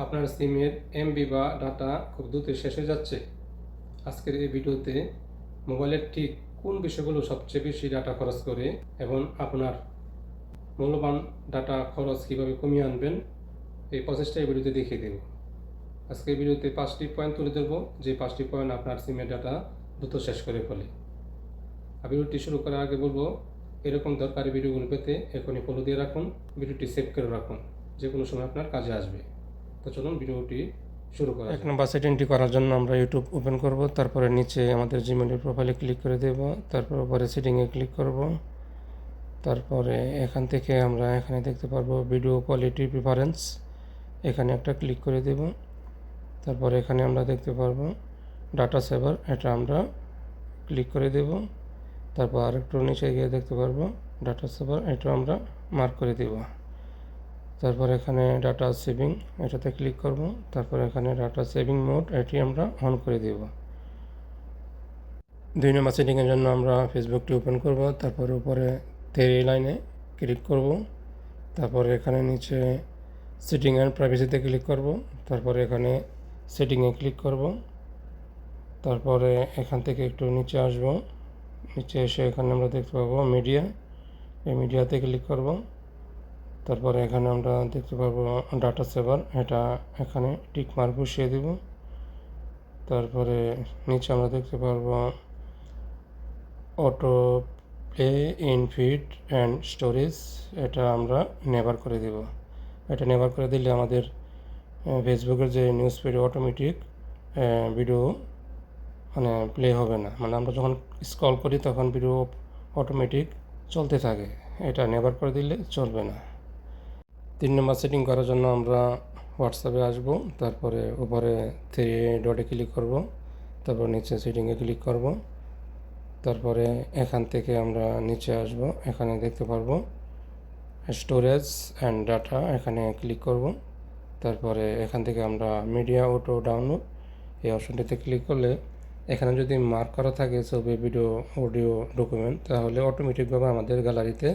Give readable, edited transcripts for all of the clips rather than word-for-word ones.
আপনার সিমের এমবি বা ডাটা খুব দ্রুত শেষ হয়ে যাচ্ছে। আজকের এই ভিডিওতে মোবাইলের ঠিক কোন বিষয়গুলো সবচেয়ে বেশি ডাটা খরচ করে এবং আপনার মূল্যবান ডাটা খরচ কীভাবে কমিয়ে আনবেন এই প্রসেসটা এই ভিডিওতে দেখিয়ে দেব। আজকের ভিডিওতে 5টি পয়েন্ট তুলে ধরবো, যে 5টি পয়েন্ট আপনার সিমের ডাটা দ্রুত শেষ করে ফেলে। আর ভিডিওটি শুরু করার আগে বলবো, এরকম দরকারি ভিডিওগুলো পেতে এখনই ফলো দিয়ে রাখুন, ভিডিওটি সেভ করে রাখুন, যে কোনো সময় আপনার কাজে আসবে। তো চলুন ভিডিওটি শুরু করা যাক। 1 নম্বর সেটিংটি করার জন্য আমরা ইউটিউব ওপেন করব, তারপরে নিচে আমাদের জিমেইলের প্রোফাইলে ক্লিক করে দেব, তারপর উপরে সেটিংয়ে ক্লিক করব। তারপরে এখান থেকে আমরা এখানে দেখতে পারবো ভিডিও কোয়ালিটি প্রিফারেন্স, এখানে একটা ক্লিক করে দেব। তারপরে এখানে আমরা দেখতে পারবো ডাটা সেভার, এটা আমরা ক্লিক করে দেব। তারপর আরেকটু নিচে গিয়ে দেখতে পারবো ডাটা সেভার, এটা আমরা মার্ক করে দেব। তারপর এখানে ডাটা সেভিং, এটাতে ক্লিক করব। তারপর এখানে ডাটা সেভিং মোড, এটি আমরা অন করে দেব। 2 নম্বর সেটিংয়ের জন্য আমরা ফেসবুকটি ওপেন করব, তারপর উপরে 3 লাইনে ক্লিক করব। তারপর এখানে নিচে সেটিং অ্যান্ড প্রাইভেসিতে ক্লিক করব। তারপরে এখানে সেটিংয়ে ক্লিক করব। তারপরে এখান থেকে একটু নিচে আসব, নিচে এসে এখানে আমরা দেখতে পাবো মিডিয়া, এই মিডিয়াতে ক্লিক করব। তারপরে এখানে আমরা দেখতে পাবো ডাটা সেভার, এটা এখানে টিক মার্ক বসিয়ে দেব। তারপরে নিচে আমরা দেখতে পারবো auto play in feed and storage, এটা আমরা নেভার করে দেব। এটা নেভার করে দিলে আমাদের ফেসবুকের যে নিউজ ফিডে অটোমেটিক ভিডিও প্লে হবে না, আমরা যখন স্ক্রল করি তখন ভিডিও অটোমেটিক চলতে থাকে, এটা নেভার করে দিলে চলবে না। 3 নম্বর সেটিং করার জন্য আমরা হোয়াটসঅ্যাপে আসব, তারপরে উপরে 3 ডটে ক্লিক করব, তারপর নিচে সেটিংয়ে ক্লিক করব। তারপরে এখান থেকে আমরা নিচে আসব, এখানে দেখতে পারবো স্টোরেজ অ্যান্ড ডাটা, এখানে ক্লিক করব। তারপরে এখান থেকে আমরা মিডিয়া অটো ডাউনলোড, এই অপশনটিতে ক্লিক করলে এখানে যদি মার্ক করা থাকে ছবি, ভিডিও, অডিও, ডকুমেন্ট, তাহলে অটোমেটিকভাবে আমাদের গ্যালারিতে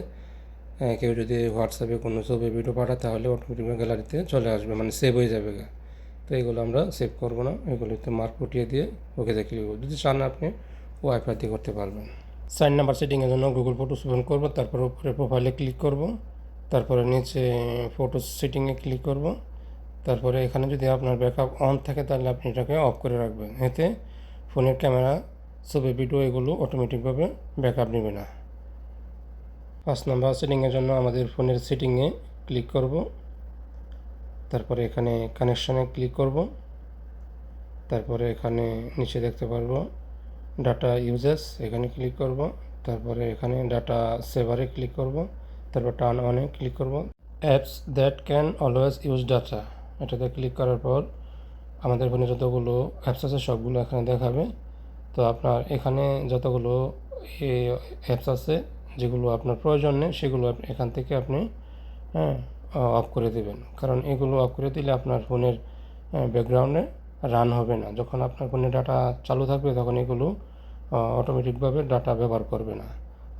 কেউ যদি হোয়াটসঅ্যাপে কোনো ছবি, ভিডিও পাঠায় তাহলে অটোমেটিকভাবে গ্যালারিতে চলে আসবে, সেভ হয়ে যাবে। তো এগুলো আমরা সেভ করব না, এগুলিতে মার্ক উঠিয়ে দিয়ে ওকেতে ক্লিক করব। যদি চান আপনি ওয়াইফাই দিয়ে করতে পারবেন। 4 নাম্বার সেটিংয়ের জন্য গুগল ফটোস ওপেন করব, তারপর উপরে প্রোফাইলে ক্লিক করব, তারপরে নিচে ফটোস সেটিংয়ে ক্লিক করব। তারপরে এখানে যদি আপনার ব্যাকআপ অন থাকে তাহলে আপনি এটাকে অফ করে রাখবেন, এতে ফোনের ক্যামেরা, ছবি, ভিডিও এগুলো অটোমেটিকভাবে ব্যাকআপ নেবে না। 5 নাম্বার সেটিংয়ের জন্য আমাদের ফোনের সেটিংয়ে ক্লিক করব, তারপরে এখানে কানেকশানে ক্লিক করব। তারপরে এখানে নিচে দেখতে পারবো ডাটা ইউজেস, এখানে ক্লিক করব। তারপরে এখানে ডাটা সেভারে ক্লিক করব, তারপর টার্ন অনে ক্লিক করব। Apps that can always use data, এটাতে ক্লিক করার পর আমাদের ফোনে যতগুলো অ্যাপস আছে সবগুলো এখানে দেখাবে। তো আপনার এখানে যতগুলো অ্যাপস আছে যেগুলো আপনার প্রয়োজন নেই সেগুলো এখান থেকে আপনি অফ করে দেবেন, কারণ এগুলো অফ করে দিলে আপনার ফোনের ব্যাকগ্রাউন্ডে রান হবে না। যখন আপনার ফোনে ডাটা চালু থাকবে তখন এগুলো অটোমেটিকভাবে ডাটা ব্যবহার করবে না।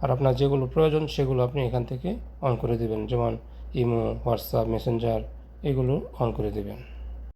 আর আপনার যেগুলো প্রয়োজন সেগুলো আপনি এখান থেকে অন করে দেবেন, যেমন ইমো, হোয়াটসঅ্যাপ, মেসেঞ্জার, এগুলো অন করে দেবেন।